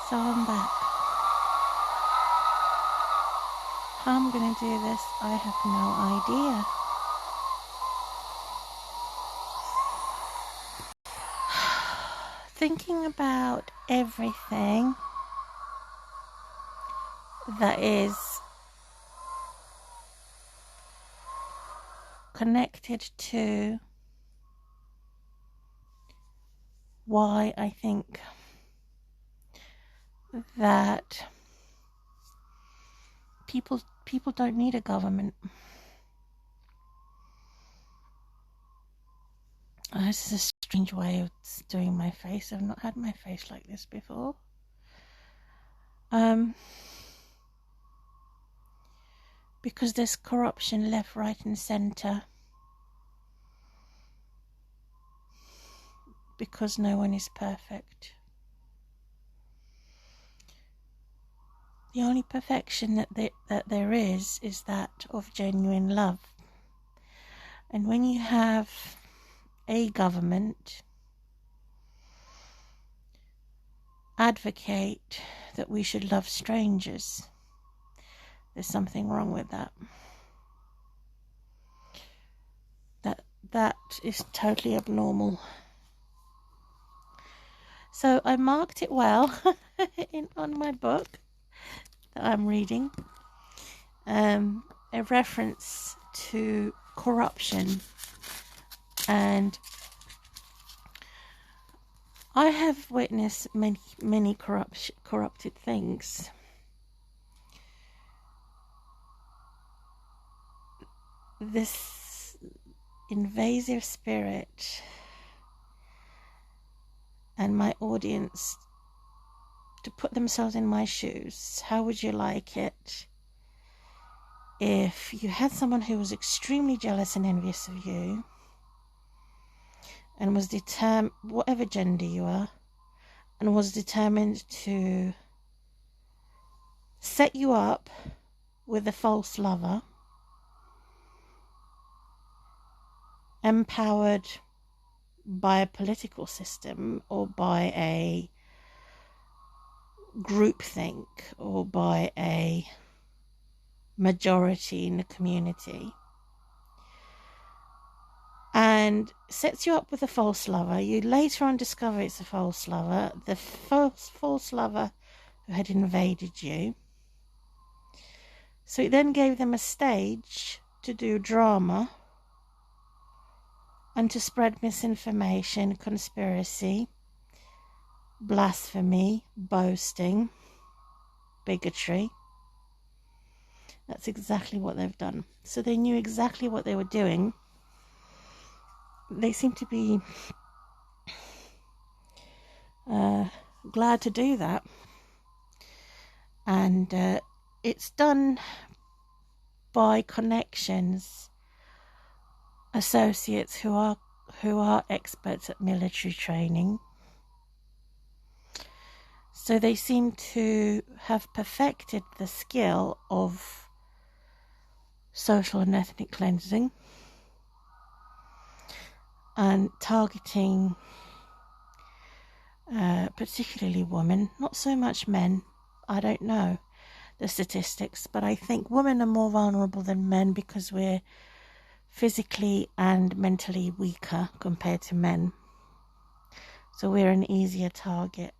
So I'm back. How I'm going to do this, I have no idea. Thinking about everything that is connected to why I think that people don't need a government. This is a strange way of doing my face. I've not had my face like this before. Because there's corruption left, right and centre. Because no one is perfect. The only perfection that there is that of genuine love. And when you have a government advocate that we should love strangers, there's something wrong with that. That is totally abnormal. So I marked it well on my book that I'm reading, a reference to corruption. And I have witnessed many corrupted things. This invasive spirit, and my audience, to put themselves in my shoes, how would you like it if you had someone who was extremely jealous and envious of you and was determined, whatever gender you are, and was determined to set you up with a false lover, empowered by a political system or by a groupthink or by a majority in the community, and sets you up with a false lover. You later on discover it's a false lover, the false lover who had invaded you. So it then gave them a stage to do drama and to spread misinformation, conspiracy, blasphemy, boasting, bigotry. That's exactly what they've done. So they knew exactly what they were doing. They seem to be glad to do that. And it's done by connections, associates who are experts at military training. So they seem to have perfected the skill of social and ethnic cleansing and targeting particularly women, not so much men. I don't know the statistics, but I think women are more vulnerable than men because we're physically and mentally weaker compared to men. So we're an easier target.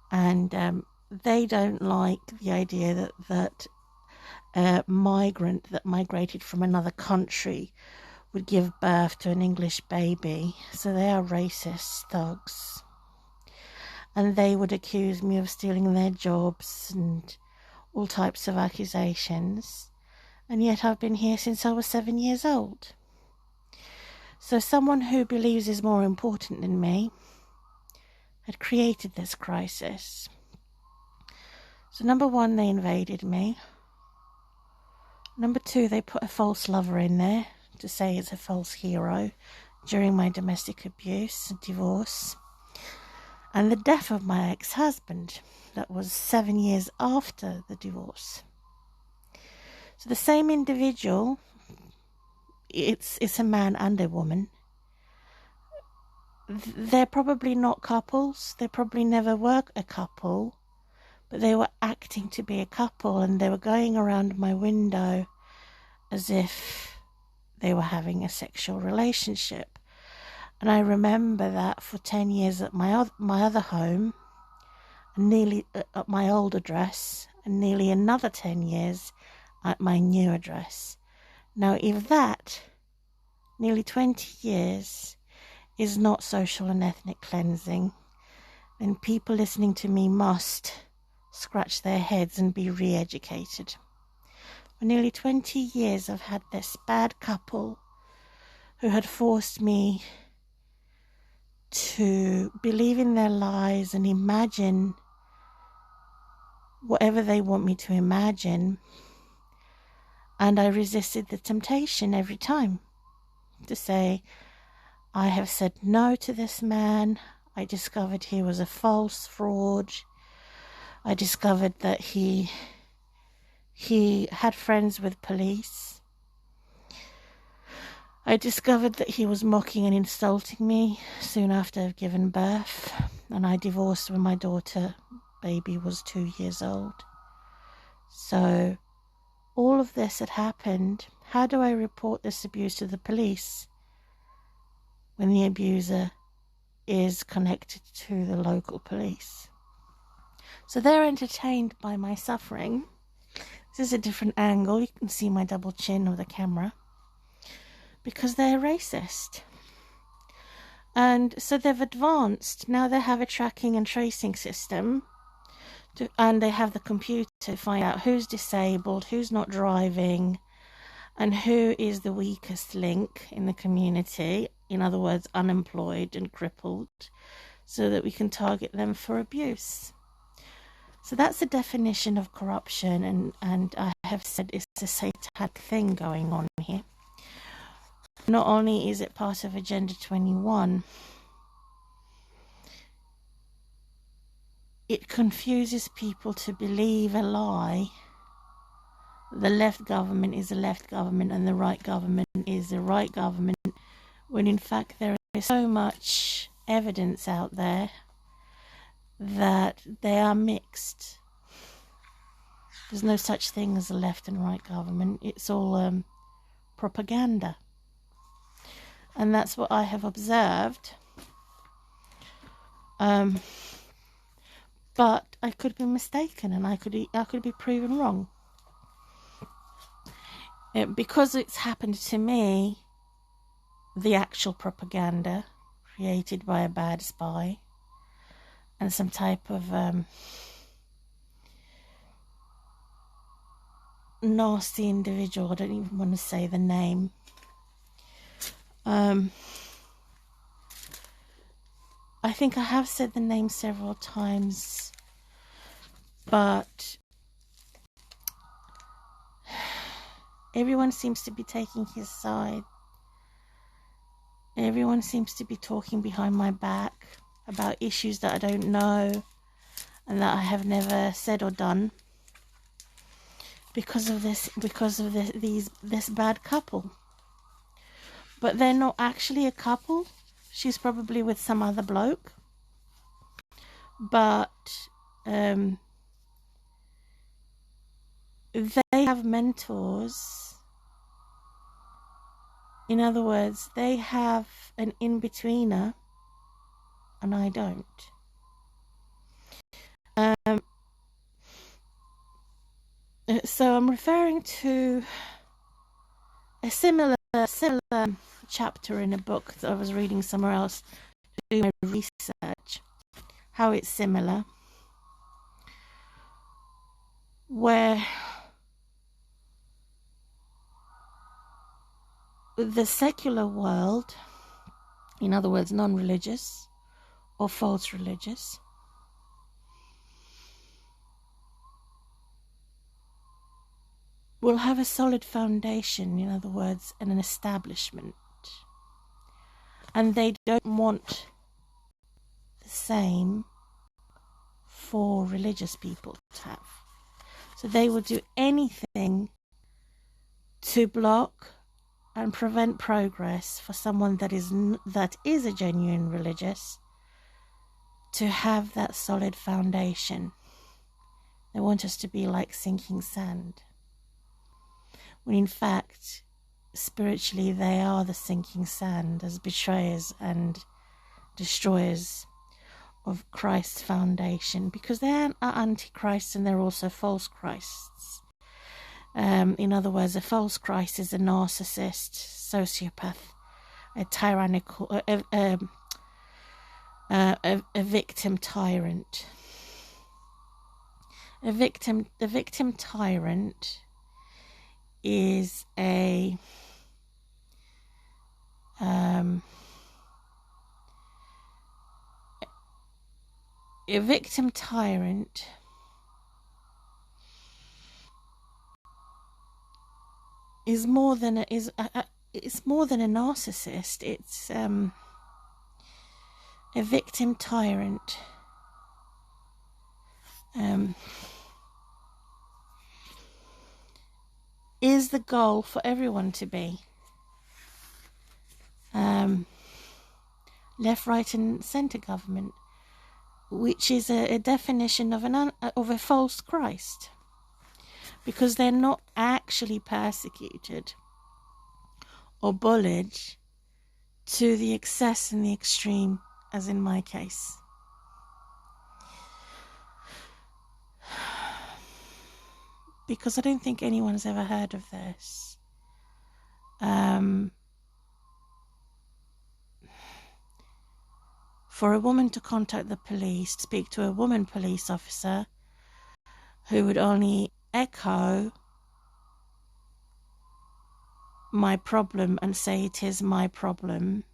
And they don't like the idea that a migrant that migrated from another country would give birth to an English baby. So they are racist thugs. And they would accuse me of stealing their jobs and all types of accusations. And yet I've been here since I was 7 years old. So someone who believes is more important than me had created this crisis. So number one, they invaded me. Number two, they put a false lover in there to say it's a false hero during my domestic abuse and divorce. And the death of my ex-husband, that was 7 years after the divorce. So the same individual, it's a man and a woman, they're probably not couples. They probably never were a couple, but they were acting to be a couple, and they were going around my window as if they were having a sexual relationship. And I remember that for 10 years at my other home, and nearly at my old address, and nearly another 10 years at my new address. Now, if that, nearly 20 years, is not social and ethnic cleansing, then people listening to me must scratch their heads and be re-educated. For nearly 20 years I've had this bad couple who had forced me to believe in their lies and imagine whatever they want me to imagine, and I resisted the temptation every time to say, I have said no to this man. I discovered he was a false fraud. I discovered that he had friends with police. I discovered that he was mocking and insulting me soon after I've given birth, and I divorced when my daughter baby was 2 years old. So all of this had happened. How do I report this abuse to the police when the abuser is connected to the local police? So they're entertained by my suffering. This is a different angle. You can see my double chin of the camera. Because they're racist. And so they've advanced. Now they have a tracking and tracing system. And they have the computer to find out who's disabled, who's not driving, and who is the weakest link in the community. In other words, unemployed and crippled, so that we can target them for abuse. So that's the definition of corruption, and I have said it's a satanic thing going on here. Not only is it part of Agenda 21, it confuses people to believe a lie. The left government is the left government and the right government is the right government, when in fact there is so much evidence out there that they are mixed. There's no such thing as a left and right government. It's all propaganda. And that's what I have observed. But I could be mistaken, and I could be proven wrong. Because it's happened to me, the actual propaganda created by a bad spy and some type of nasty individual, I don't even want to say the name, I think I have said the name several times, but everyone seems to be taking his side. Everyone seems to be talking behind my back about issues that I don't know and that I have never said or done because of this bad couple. But they're not actually a couple. She's probably with some other bloke. But they have mentors. In other words, they have an in-betweener, and I don't. So I'm referring to a similar chapter in a book that I was reading somewhere else to do my research, how it's similar, where the secular world, in other words, non-religious or false religious, will have a solid foundation, in other words, and an establishment. And they don't want the same for religious people to have. So they will do anything to block and prevent progress for someone that is a genuine religious to have that solid foundation. They want us to be like sinking sand, when in fact, spiritually, they are the sinking sand as betrayers and destroyers of Christ's foundation, because they are antichrists and they're also false Christs. In other words, a false Christ is a narcissist, sociopath, a tyrannical, a victim tyrant. The victim tyrant is a victim tyrant is more than it's more than a narcissist. It's a victim tyrant is the goal for everyone to be left, right, and centre government, which is a definition of a false Christ, because they're not actually persecuted or bullied to the excess and the extreme, as in my case. Because I don't think anyone's ever heard of this. For a woman to contact the police, speak to a woman police officer who would only echo my problem and say it is my problem,